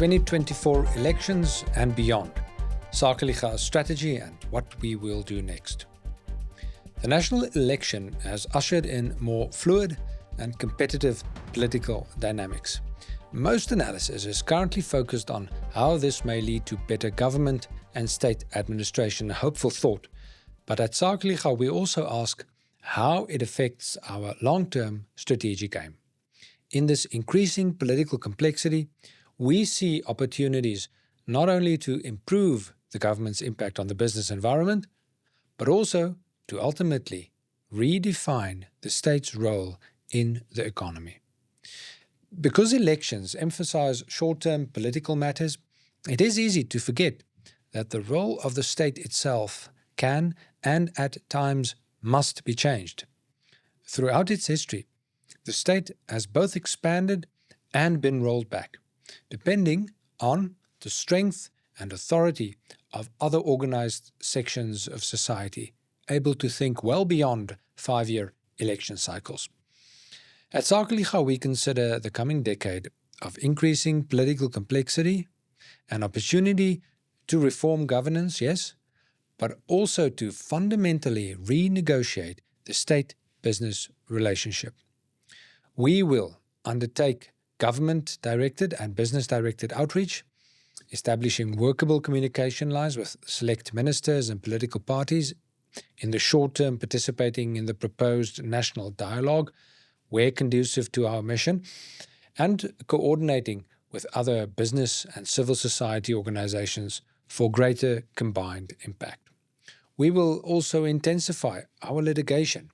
2024 elections and beyond, Sakeliga's strategy and what we will do next. The national election has ushered in more fluid and competitive political dynamics. Most analysis is currently focused on how this may lead to better government and state administration, a hopeful thought. But at Sakeliga, we also ask how it affects our long-term strategic aim. In this increasing political complexity, we see opportunities not only to improve the government's impact on the business environment, but also to ultimately redefine the state's role in the economy. Because elections emphasize short-term political matters, it is easy to forget that the role of the state itself can and at times must be changed. Throughout its history, the state has both expanded and been rolled back, depending on the strength and authority of other organized sections of society, able to think well beyond 5-year election cycles. At Sakeliga, we consider the coming decade of increasing political complexity an opportunity to reform governance, yes, but also to fundamentally renegotiate the state-business relationship. We will undertake government-directed and business-directed outreach, establishing workable communication lines with select ministers and political parties, in the short term participating in the proposed national dialogue, where conducive to our mission, and coordinating with other business and civil society organizations for greater combined impact. We will also intensify our litigation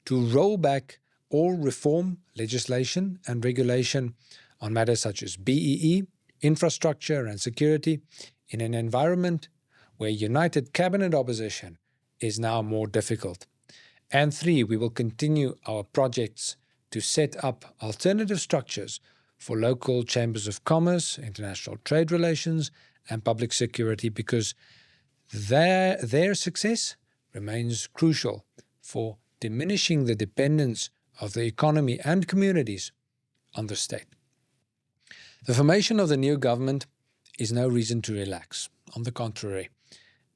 to roll back all reform legislation and regulation on matters such as BEE, infrastructure and security in an environment where united cabinet opposition is now more difficult. And 3, we will continue our projects to set up alternative structures for local chambers of commerce, international trade relations and public security, because their success remains crucial for diminishing the dependence of the economy and communities on the state. The formation of the new government is no reason to relax. On the contrary,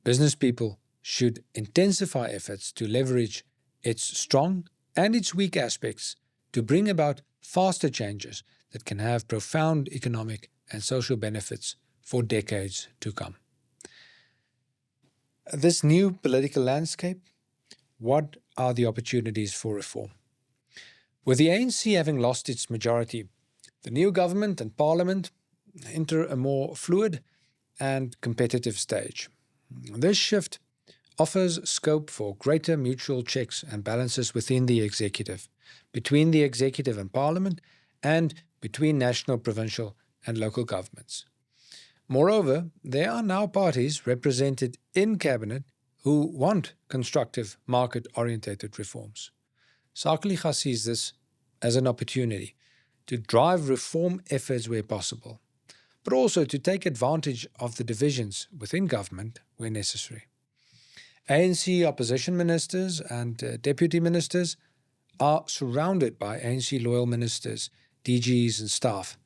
business people should intensify efforts to leverage its strong and its weak aspects to bring about faster changes that can have profound economic and social benefits for decades to come. This new political landscape, what are the opportunities for reform? With the ANC having lost its majority, the new government and parliament enter a more fluid and competitive stage. This shift offers scope for greater mutual checks and balances within the executive, between the executive and parliament, and between national, provincial and local governments. Moreover, there are now parties represented in cabinet who want constructive market-orientated reforms. Sakeliga sees this as an opportunity to drive reform efforts where possible, but also to take advantage of the divisions within government where necessary. ANC opposition ministers and deputy ministers are surrounded by ANC loyal ministers, DGs and staff,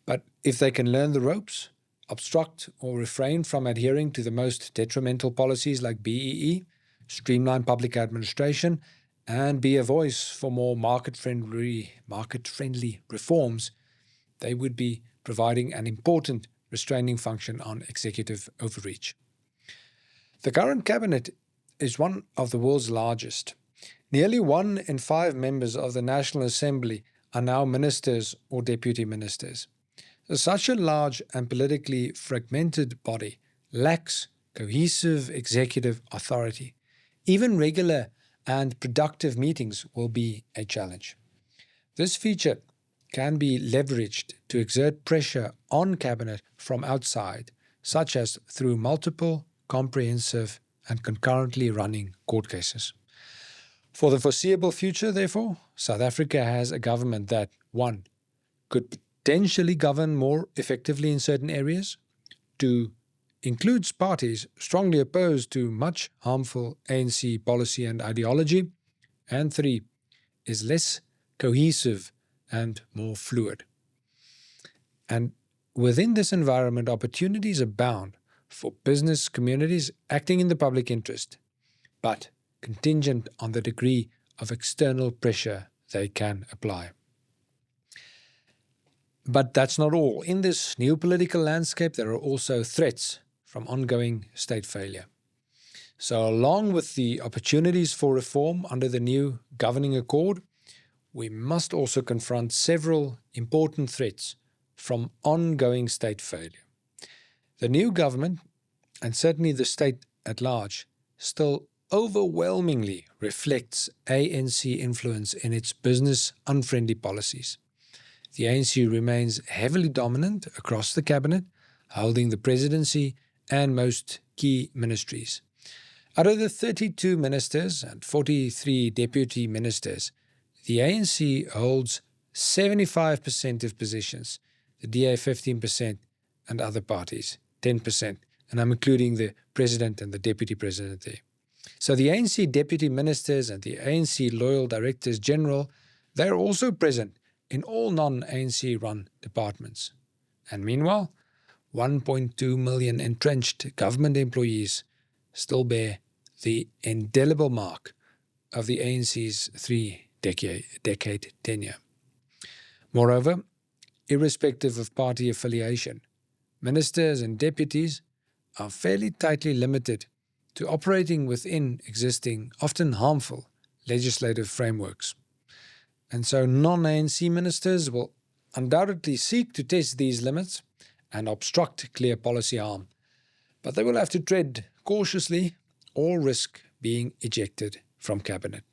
but if they can learn the ropes, obstruct or refrain from adhering to the most detrimental policies like BEE, streamline public administration, and be a voice for more market-friendly reforms, they would be providing an important restraining function on executive overreach. The current cabinet is one of the world's largest. Nearly 1 in 5 members of the National Assembly are now ministers or deputy ministers. Such a large and politically fragmented body lacks cohesive executive authority. Even regular and productive meetings will be a challenge. This feature can be leveraged to exert pressure on cabinet from outside, such as through multiple, comprehensive and concurrently running court cases. For the foreseeable future, therefore, South Africa has a government that, 1, could potentially govern more effectively in certain areas, 2, includes parties strongly opposed to much harmful ANC policy and ideology, and 3, is less cohesive and more fluid. And within this environment, opportunities abound for business communities acting in the public interest, but contingent on the degree of external pressure they can apply. But that's not all. In this new political landscape, there are also threats from ongoing state failure. So along with the opportunities for reform under the new governing accord, we must also confront several important threats from ongoing state failure. The new government, and certainly the state at large, still overwhelmingly reflects ANC influence in its business-unfriendly policies. The ANC remains heavily dominant across the cabinet, holding the presidency and most key ministries. Out of the 32 ministers and 43 deputy ministers, the ANC holds 75% of positions, the DA 15%, and other parties 10%, and I'm including the president and the deputy president there. So the ANC deputy ministers and the ANC loyal directors general, they're also present in all non-ANC run departments. And meanwhile, 1.2 million entrenched government employees still bear the indelible mark of the ANC's three-decade tenure. Moreover, irrespective of party affiliation, ministers and deputies are fairly tightly limited to operating within existing, often harmful, legislative frameworks. And so non-ANC ministers will undoubtedly seek to test these limits and obstruct clear policy harm, but they will have to tread cautiously or risk being ejected from cabinet.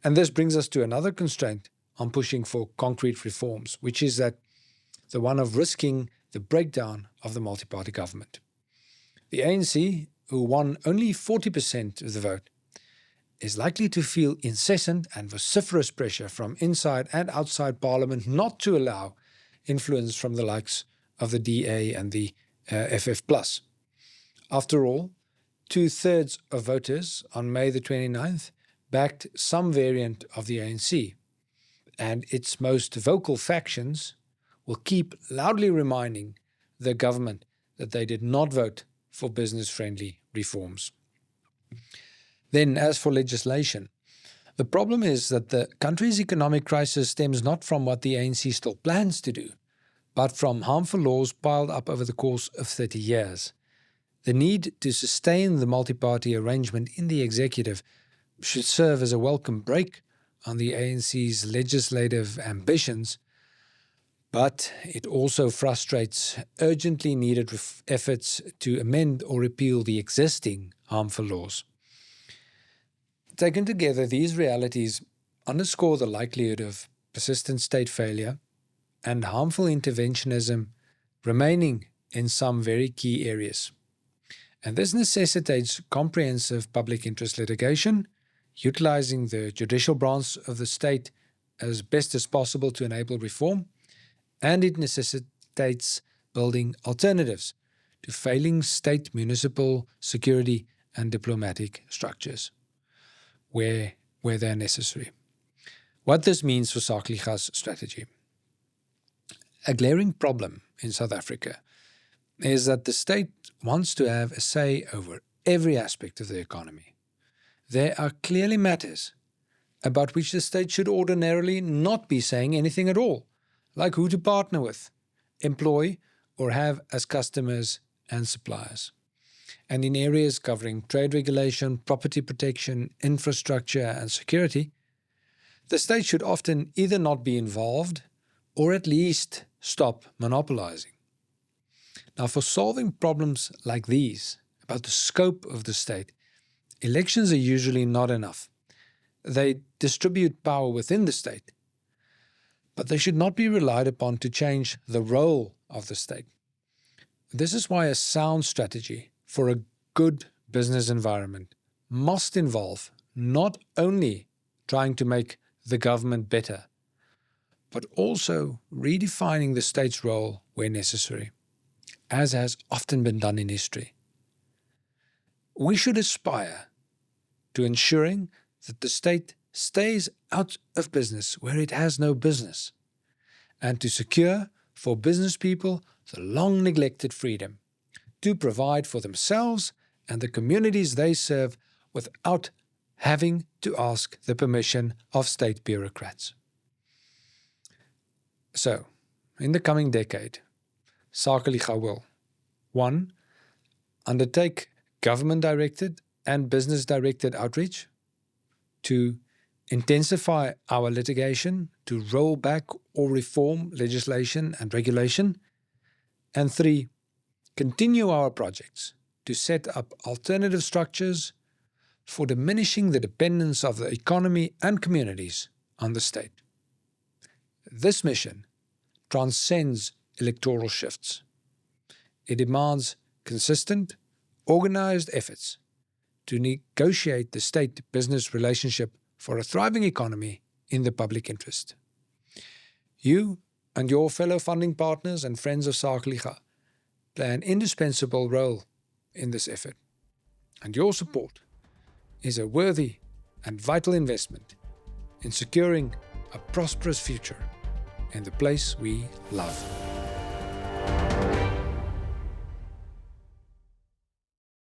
And this brings us to another constraint on pushing for concrete reforms, which is that the one of risking the breakdown of the multi-party government. The ANC, who won only 40% of the vote, is likely to feel incessant and vociferous pressure from inside and outside Parliament not to allow influence from the likes of the DA and the FF+. After all, 2/3 of voters on May the 29th backed some variant of the ANC, and its most vocal factions will keep loudly reminding the government that they did not vote for business-friendly reforms. Then, as for legislation, the problem is that the country's economic crisis stems not from what the ANC still plans to do, but from harmful laws piled up over the course of 30 years. The need to sustain the multi-party arrangement in the executive should serve as a welcome break on the ANC's legislative ambitions, but it also frustrates urgently needed efforts to amend or repeal the existing harmful laws. Taken together, these realities underscore the likelihood of persistent state failure and harmful interventionism remaining in some very key areas. And this necessitates comprehensive public interest litigation, utilizing the judicial branch of the state as best as possible to enable reform, and it necessitates building alternatives to failing state, municipal, security, and diplomatic structures where they're necessary. What this means for Sakeliga's strategy. A glaring problem in South Africa is that the state wants to have a say over every aspect of the economy. There are clearly matters about which the state should ordinarily not be saying anything at all, like who to partner with, employ, or have as customers and suppliers. And in areas covering trade regulation, property protection, infrastructure, and security, the state should often either not be involved or at least stop monopolizing. Now, for solving problems like these, about the scope of the state, elections are usually not enough. They distribute power within the state, but they should not be relied upon to change the role of the state. This is why a sound strategy for a good business environment must involve not only trying to make the government better, but also redefining the state's role where necessary, as has often been done in history. We should aspire to ensuring that the state stays out of business where it has no business, and to secure for business people the long-neglected freedom to provide for themselves and the communities they serve without having to ask the permission of state bureaucrats. So, in the coming decade, Sakeliga will 1. Undertake government-directed and business-directed outreach. 2. Intensify our litigation to roll back or reform legislation and regulation. And 3. Continue our projects to set up alternative structures for diminishing the dependence of the economy and communities on the state. This mission transcends electoral shifts. It demands consistent, organized efforts to negotiate the state-business relationship for a thriving economy in the public interest. You and your fellow funding partners and friends of Sakeliga play an indispensable role in this effort, and your support is a worthy and vital investment in securing a prosperous future in the place we love.